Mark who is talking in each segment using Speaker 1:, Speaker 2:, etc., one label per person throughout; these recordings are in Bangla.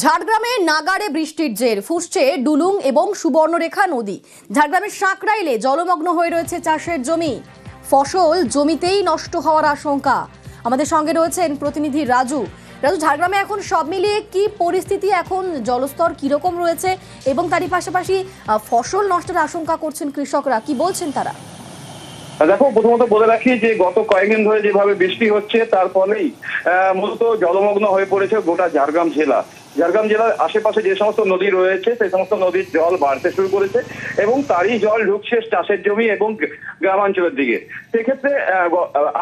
Speaker 1: ঝাড়গ্রামে নাগাড়ে বৃষ্টির জের ফুসছে ডুলুং এবং সুবর্ণরেখা নদী। ঝাড়গ্রামের সাঁকরাইলে জলমগ্ন হয়ে রয়েছে চাষের জমি, ফসল জমিতেই নষ্ট হওয়ার আশঙ্কা। আমাদের সঙ্গে রয়েছেন প্রতিনিধি রাজু। ঝাড়গ্রামে এখন সব মিলিয়ে কি পরিস্থিতি, এখন জলস্তর কিরকম রয়েছে এবং তারই পাশাপাশি ফসল নষ্টের আশঙ্কা করছেন কৃষকরা, কি বলছেন তারা?
Speaker 2: দেখো, প্রথমত বলে রাখি যে গত কয়েকদিন ধরে যেভাবে বৃষ্টি হচ্ছে তার ফলেই মূলত জলমগ্ন হয়ে পড়েছে গোটা ঝাড়গ্রাম জেলা। ঝাড়গ্রাম জেলার আশেপাশে যে সমস্ত নদী রয়েছে সেই সমস্ত নদীর জল বাড়তে শুরু করেছে এবং তারই জল ঢুকছে চাষের জমি এবং গ্রামাঞ্চলের দিকে। সেক্ষেত্রে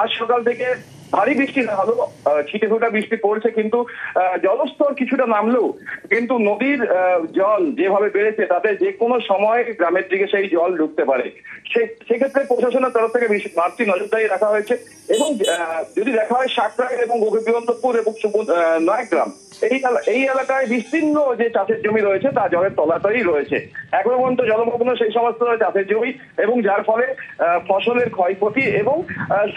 Speaker 2: আজ সকাল থেকে ভারী বৃষ্টি না হলো, ছিটে ফোটা বৃষ্টি পড়ছে, কিন্তু জলস্তর কিছুটা নামলেও কিন্তু নদীর জল যেভাবে বেড়েছে তাতে যে কোনো সময় গ্রামের দিকে সেই জল ঢুকতে পারে। সেক্ষেত্রে প্রশাসনের তরফ থেকে বাড়তি নজরদারি রাখা হয়েছে এবং যদি দেখা হয় সাঁকরাইল এবং গোপীবল্লভপুর এবং নয়গ্রাম এই এলাকায় বিস্তীর্ণ যে চাষের জমি রয়েছে তা জলের তলাতেই রয়েছে। এখনো পর্যন্ত জলমগ্ন সেই সমস্ত চাষের জমি এবং যার ফলে ফসলের ক্ষয়ক্ষতি এবং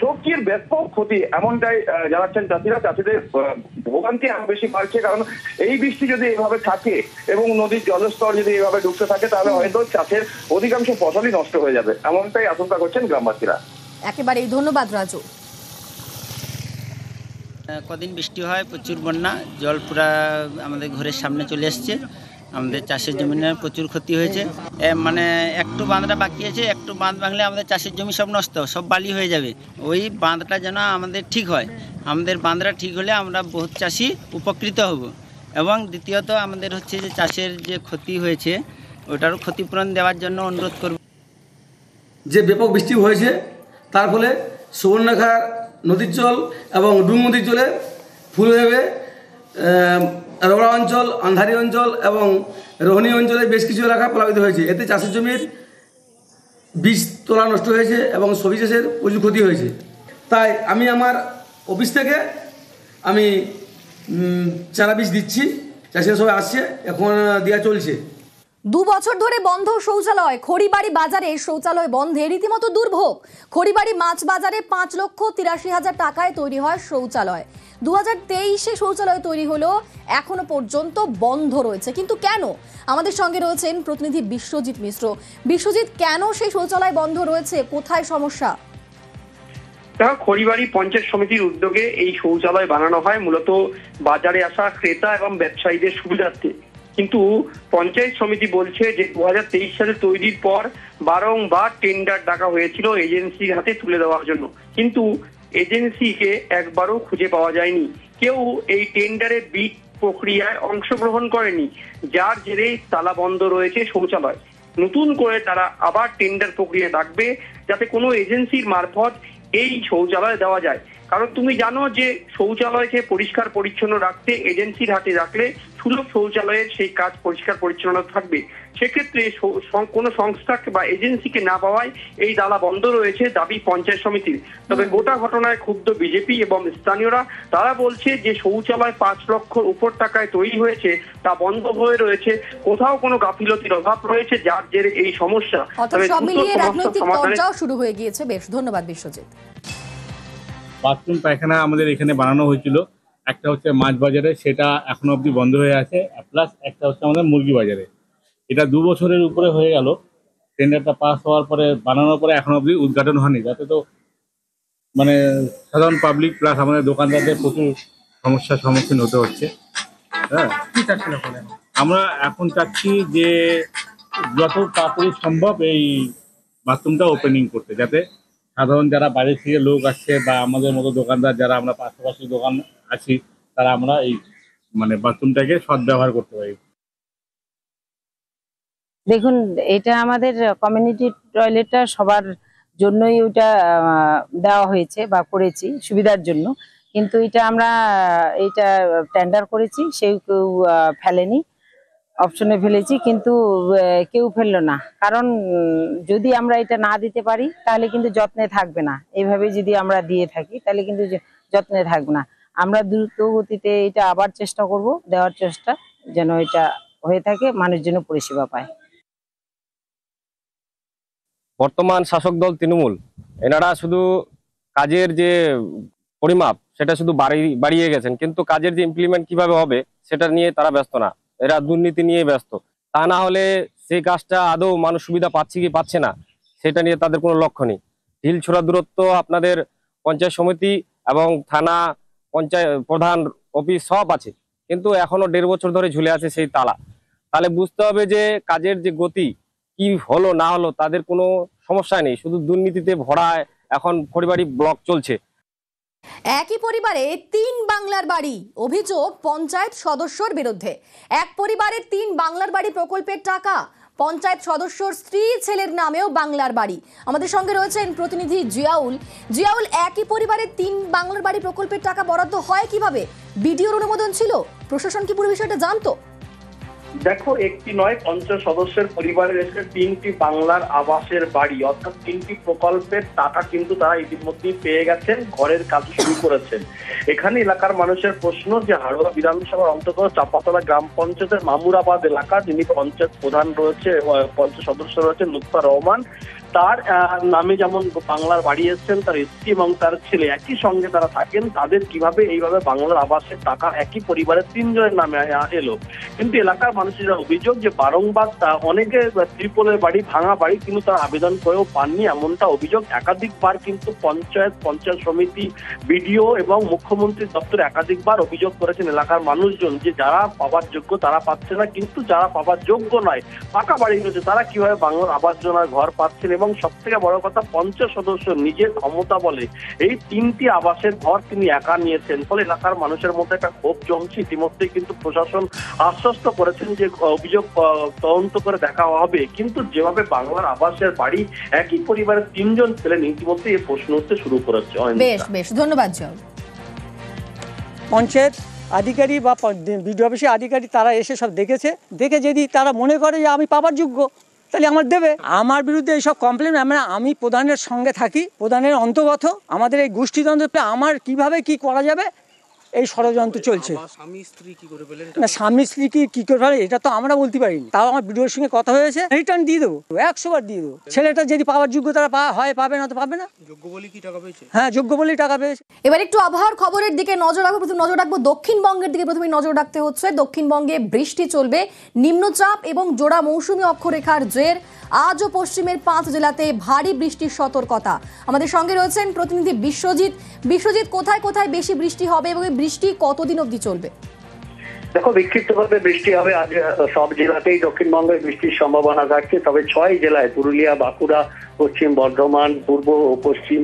Speaker 2: সবজির ব্যাপক ক্ষতি এমনটাই জানাচ্ছেন চাষিরা। চাষিদের ভোগান্তি আরো বেশি বাড়ছে, কারণ এই বৃষ্টি যদি এভাবে থাকে এবং নদীর জলস্তর যদি এভাবে ঢুকতে থাকে তাহলে হয়তো চাষের অধিকাংশ ফসলই নষ্ট হয়ে যাবে, এমনটাই আশঙ্কা করছেন গ্রামবাসীরা।
Speaker 1: একেবারেই ধন্যবাদ রাজু।
Speaker 3: কদিন বৃষ্টি হয়, প্রচুর বন্যা, জল পুরা আমাদের ঘরের সামনে চলে এসছে। আমাদের চাষের জমিনের প্রচুর ক্ষতি হয়েছে। মানে একটু বাঁধটা বাকি আছে, একটু বাঁধ ভাঙলে আমাদের চাষের জমি সব নষ্ট, সব বালি হয়ে যাবে। ওই বাঁধটা যেন আমাদের ঠিক হয়, আমাদের বাঁধটা ঠিক হলে আমরা বহুত চাষি উপকৃত হব। এবং দ্বিতীয়ত আমাদের হচ্ছে যে চাষের যে ক্ষতি হয়েছে ওটারও ক্ষতিপূরণ দেওয়ার জন্য অনুরোধ করব।
Speaker 4: যে ব্যাপক বৃষ্টি হয়েছে তার ফলে সুবর্ণরেখার নদীর জল এবং ডুং নদীর জলে ফুল হয়ে রোড়া অঞ্চল, আন্ধারি অঞ্চল এবং রোহিণী অঞ্চলে বেশ কিছু এলাকা প্লাবিত হয়েছে। এতে চাষের জমির বীজ তোলা নষ্ট হয়েছে এবং সবজি চাষের প্রচুর ক্ষতি হয়েছে। তাই আমি আমার অফিস থেকে আমি চারা বীজ দিচ্ছি, চাষিরা সবাই আসছে, এখন দেওয়া চলছে।
Speaker 1: 2 বছর ধরে বন্ধ শৌচালয়। খড়িবাড়ি বাজারে শৌচালয় বন্ধে রীতিমতো দুর্ভোগ। খড়িবাড়ি মাছ বাজারে 5,83,000 টাকায় তৈরি হয় শৌচালয়। 2023-এ শৌচালয় তৈরি হলো, এখনো পর্যন্ত বন্ধ রয়েছে। কিন্তু কেন? আমাদের সঙ্গে রয়েছেন প্রতিনিধি বিশ্বজিৎ মিশ্র। বিশ্বজিৎ, কেন সেই শৌচালয় বন্ধ রয়েছে, কোথায় সমস্যা?
Speaker 2: খড়িবাড়ি পঞ্চায়েত সমিতির উদ্যোগে এই শৌচালয় বানানো হয় মূলত বাজারে আসা ক্রেতা এবং ব্যবসায়ীদের সুবিধার্থে। কিন্তু পঞ্চায়েত সমিতি বলছে যে 2023 সালে তৈরির পর বারংবার টেন্ডার ডাকা হয়েছিল এজেন্সির হাতে তুলে দেওয়ার জন্য, কিন্তু এজেন্সিকে একবারও খুঁজে পাওয়া যায়নি। কেউ এই টেন্ডারে বিড প্রক্রিয়ায় অংশগ্রহণ করেনি, যার জেরে তালা বন্ধ রয়েছে শৌচালয়। নতুন করে তারা আবার টেন্ডার প্রক্রিয়া ডাকবে যাতে কোনো এজেন্সির মারফত এই শৌচালয় দেওয়া যায়। কারণ তুমি জানো যে শৌচালয়কে পরিষ্কার পরিচ্ছন্ন রাখতে এজেন্সির হাতে রাখলে সুলভ শৌচালয়ের সেই কাজ পরিষ্কার পরিচ্ছন্ন থাকবে। সেক্ষেত্রে কোনো সংস্থাকে বা এজেন্সিকে না পাওয়ায় এই দালা বন্ধ রয়েছে দাবি পঞ্চায়েত সমিতির। তবে গোটা ঘটনায় ক্ষুব্ধ বিজেপি এবং স্থানীয়রা। তারা বলছে যে শৌচালয় 5 লক্ষর উপর টাকায় তৈরি হয়েছে, তা বন্ধ হয়ে রয়েছে, কোথাও কোনো গাফিলতির অভাব রয়েছে, যার জেরে এই সমস্যা।
Speaker 1: তবে সব মিলিয়ে রাজনৈতিক চর্চাও শুরু হয়ে গিয়েছে। বেশ, ধন্যবাদ বিশ্বজিৎ।
Speaker 5: বাথরুম পায়খানা আমাদের এখানে বানানো হয়েছিল, একটা হচ্ছে মাছ বাজারে, সেটা এখনো অবধি বন্ধ হয়ে আছে, প্লাস একটা হচ্ছে আমাদের মুরগি বাজারে। এটা 2 বছরের উপরে হয়ে গেল, টেন্ডারটা পাস হওয়ার পরে বানানোর পরে এখনো অবধি উদ্ঘাটন হয়নি, যাতে তো মানে সাধারণ পাবলিক প্লাস আমাদের দোকানদারদের প্রচুর সমস্যার সম্মুখীন হতে হচ্ছে। হ্যাঁ, আমরা এখন চাচ্ছি যে যত তাড়াতাড়ি সম্ভব এই বাথরুমটা ওপেনিং করতে, যাতে সাধারণ যারা বাইরে থেকে লোক আসছে বা আমাদের মতো দোকানদার যারা আমরা পাশাপাশি দোকান আছি, তারা আমরা এই মানে বাথরুমটাকে সদ্ব্যবহার করতে পারি।
Speaker 6: দেখুন, এটা আমাদের কমিউনিটি টয়লেটটা সবার জন্যই ওইটা দেওয়া হয়েছে বা করেছি সুবিধার জন্য, কিন্তু আমরা এটা টেন্ডার করেছি, কেউ ফেলেনি, অপশনে ফেলেছি, কিন্তু কেউ ফেললো না। কারণ যদি আমরা এটা না দিতে পারি তাহলে কিন্তু যত্নে থাকবে না। এইভাবে যদি আমরা দিয়ে থাকি তাহলে কিন্তু যত্নে থাকবে না। আমরা দ্রুত গতিতে এটা আবার চেষ্টা করব, দেওয়ার চেষ্টা যেন এটা হয়ে থাকে, মানুষ যেন পরিষেবা পায়।
Speaker 7: বর্তমান শাসক দল তৃণমূল, এনারা শুধু কাজের যে পরিমাপ সেটা শুধু বাড়িয়ে গেছেন, কিন্তু কাজের যে ইমপ্লিমেন্ট কিভাবে হবে সেটা নিয়ে তারা ব্যস্ত না, এরা দুর্নীতি নিয়ে ব্যস্ত। তা না হলে সেই কাজটা আদৌ মানুষ সুবিধা পাচ্ছে কি পাচ্ছে না সেটা নিয়ে তাদের কোনো লক্ষ্য নেই। ঢিল ছোড়া দূরত্ব আপনাদের পঞ্চায়েত সমিতি এবং থানা, পঞ্চায়েত প্রধান অফিস সব আছে, কিন্তু এখনো 1.5 বছর ধরে ঝুলে আছে সেই তালা। তাহলে বুঝতে হবে যে কাজের যে গতি কি হলো না হলো তাদের কোনো সমস্যা নেই, শুধু দুর্নীতিতে ভরা এখন খড়িবাড়ি ব্লক চলছে।
Speaker 1: একই পরিবারে 3 বাংলার বাড়ি, অভিযোগ পঞ্চায়েত সদস্যর বিরুদ্ধে। এক পরিবারের 3 বাংলার বাড়ি প্রকল্পের টাকা পঞ্চায়েত সদস্যর স্ত্রী ছেলের নামেও বাংলার বাড়ি। আমাদের সঙ্গে রয়েছেন প্রতিনিধি জিয়াউল। জিয়াউল, একই পরিবারের 3 বাংলার বাড়ি প্রকল্পের টাকা বরাদ্দ হয় কিভাবে? বিডিওর অনুমোদন ছিল? প্রশাসন কি পুরো বিষয়টা জানতো?
Speaker 2: দেখো, একটি নয় 50 সদস্যের পরিবারের এসে 3টি বাংলার আবাসের বাড়ি অর্থাৎ 3টি প্রকল্পের টাকা কিন্তু তারা ইতিমধ্যেই পেয়ে গেছেন, ঘরের কাজ শুরু করেছেন। এখানে এলাকার মানুষের প্রশ্ন যে হাড়োয়া বিধানসভার অন্তর্গত চাপাতলা গ্রাম পঞ্চায়েতের মামুরাবাদ এলাকা, যিনি পঞ্চায়েত প্রধান রয়েছে, পঞ্চায়েত সদস্য রয়েছে লুৎফা রহমান, তার নামে যেমন বাংলার বাড়ি এসছেন, তার স্ত্রী এবং তার ছেলে একই সঙ্গে তারা থাকেন, তাদের কিভাবে এইভাবে বাংলার আবাসের টাকা একই পরিবারের 3 জনের নামে এলো। কিন্তু এলাকার মানুষের অভিযোগ যে বারংবার অনেকে ত্রিপলের বাড়ি, ভাঙা বাড়ি কিন্তু তারা আবেদন করেও পাননি, এমনটা অভিযোগ। একাধিকবার কিন্তু পঞ্চায়েত সমিতি, বিডিও এবং মুখ্যমন্ত্রী দপ্তরে একাধিকবার অভিযোগ করেছেন এলাকার মানুষজন যে যারা পাবার যোগ্য তারা পাচ্ছে না, কিন্তু যারা পাবার যোগ্য নয়, পাকা বাড়ি রয়েছে, তারা কিভাবে বাংলার আবাস যোজনার ঘর পাচ্ছেন। এবং সব থেকে বড় কথা, 50 সদস্য নিজের ক্ষমতা বলে এই 3টি আবাসের ঘর তিনি একা নিয়েছেন। ফলে এলাকার মানুষের মধ্যে একটা ক্ষোভ জমছে। ইতিমধ্যেই কিন্তু প্রশাসন আশ্বস্ত করেছেন যে অভিযোগ তদন্ত করে দেখা হবে, কিন্তু যেভাবে বাংলার আবাসের বাড়ি একই পরিবারের 3 জন ছিলেন, ইতিমধ্যে এই প্রশ্ন উঠতে শুরু করেছে।
Speaker 1: বেশ ধন্যবাদ জিয়াউল।
Speaker 8: পঞ্চায়েত আধিকারিক বা বিডিও অফিসের আধিকারিক তারা এসে সব দেখেছে, দেখে যদি তারা মনে করে যে আমি পাবার যোগ্য তাহলে আমার দেবে। আমার বিরুদ্ধে এইসব কমপ্লেন, আমি প্রধানের সঙ্গে থাকি, প্রধানের অন্তর্গত আমাদের এই গোষ্ঠীতন্ত্র, আমার কিভাবে কি করা যাবে এই ষড়যন্ত্র চলছে। না, স্বামী স্ত্রী কি করে ফেলে এটা তো আমরা বলতে পারিনি। তাও আমার বিডিওর সঙ্গে কথা হয়েছে, রিটার্ন দিয়ে দেবো, 100 বার দিয়ে দেবো। ছেলেটা যদি পাওয়ার যোগ্য তারা হয় পাবে, না তো পাবে না। যোগ্য বলেই কি টাকা পেয়েছে? হ্যাঁ, যোগ্য বলেই টাকা পেয়েছে।
Speaker 1: এবার একটু আবহাওয়ার খবরের দিকে নজর রাখবো। প্রথমে নজর রাখবো দক্ষিণবঙ্গের দিকে। প্রথমে নজর রাখতে হচ্ছে দক্ষিণবঙ্গে বৃষ্টি চলবে, নিম্নচাপ এবং জোড়া মৌসুমী অক্ষরেখার জের। আজও পশ্চিমের 5 জেলাতে ভারী বৃষ্টির সতর্কতা। আমাদের সঙ্গে রয়েছেন প্রতিনিধি বিশ্বজিৎ। বিশ্বজিৎ, কোথায় কোথায় বেশি বৃষ্টি হবে এবং বৃষ্টি কতদিন অবধি চলবে?
Speaker 9: দেখো, বিক্ষিপ্তভাবে বৃষ্টি হবে আজ সব জেলাতেই। দক্ষিণবঙ্গে বৃষ্টির সম্ভাবনা থাকছে, তবে 6 জেলায় পুরুলিয়া, বাঁকুড়া, পশ্চিম বর্ধমান, পূর্ব ও পশ্চিম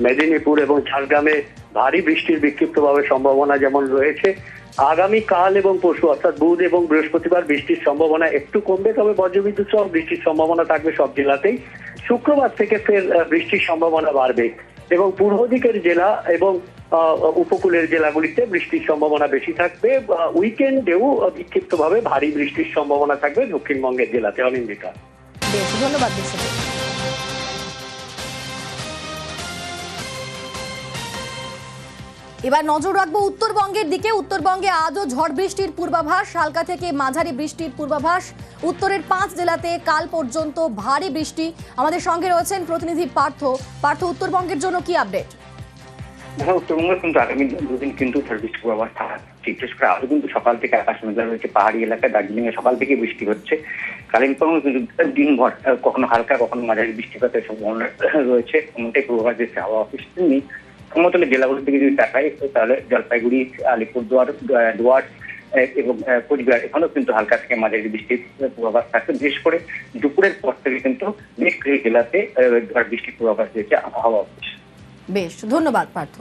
Speaker 9: মেদিনীপুর এবং ঝাড়গ্রামে ভারী বৃষ্টির বিক্ষিপ্তভাবে সম্ভাবনা যেমন রয়েছে। আগামী কাল এবং পরশু অর্থাৎ বুধ এবং বৃহস্পতিবার বৃষ্টির সম্ভাবনা একটু কমবে, তবে বজ্রবিদ্যুৎ সহ বৃষ্টির সম্ভাবনা থাকবে সব জেলাতেই। শুক্রবার থেকে ফের বৃষ্টির সম্ভাবনা বাড়বে এবং পূর্ব দিকের জেলা এবং উপকূলের জেলাগুলিতে বৃষ্টির সম্ভাবনা বেশি থাকবে। উইকেন্ডেও বিক্ষিপ্তভাবে ভারী বৃষ্টির সম্ভাবনা থাকবে দক্ষিণবঙ্গের জেলাতে। অনিন্দিতা,
Speaker 1: ধন্যবাদ বিশ্বজিৎ। এবার নজর রাখবো উত্তরবঙ্গের দিকে। উত্তরবঙ্গে আজও ঝড় বৃষ্টির পূর্বাভাস, হালকা থেকে মাঝারি বৃষ্টির পূর্বাভাস। উত্তরের 5 জেলাতে কাল পর্যন্ত ভারী বৃষ্টি। আমাদের সঙ্গে রয়েছেন প্রতিনিধি পার্থ। উত্তরবঙ্গের জন্য কি আপডেট?
Speaker 10: উত্তরবঙ্গে কিন্তু আগামী 2 দিন কিন্তু ঝড় বৃষ্টির পূর্বাভাস থাকছে। বিশেষ করে আজও কিন্তু সকাল থেকে আকাশ মেঘলা রয়েছে। পাহাড়ি এলাকায় দার্জিলিং এ সকাল থেকে বৃষ্টি হচ্ছে। কালিম্পং দিনভর কখনো হালকা কখনো মাঝারি বৃষ্টিপাতের সম্ভাবনা রয়েছে, এমনটাই পূর্বাভাস দিচ্ছে আবহাওয়া অফিস। সমতলে জেলাগুলোর দিকে যদি তাকাই তাহলে জলপাইগুড়ি, আলিপুরদুয়ার, ডুয়ার্স এবং কোচবিহার এখানেও কিন্তু হালকা থেকে মাঝারি বৃষ্টির পূর্বাভাস থাকছে। বিশেষ করে দুপুরের পর থেকে কিন্তু বেশ কিছু জেলাতে ঝড় বৃষ্টির পূর্বাভাস দিয়েছে আবহাওয়া অফিস।
Speaker 1: বেশ, ধন্যবাদ পার্থ।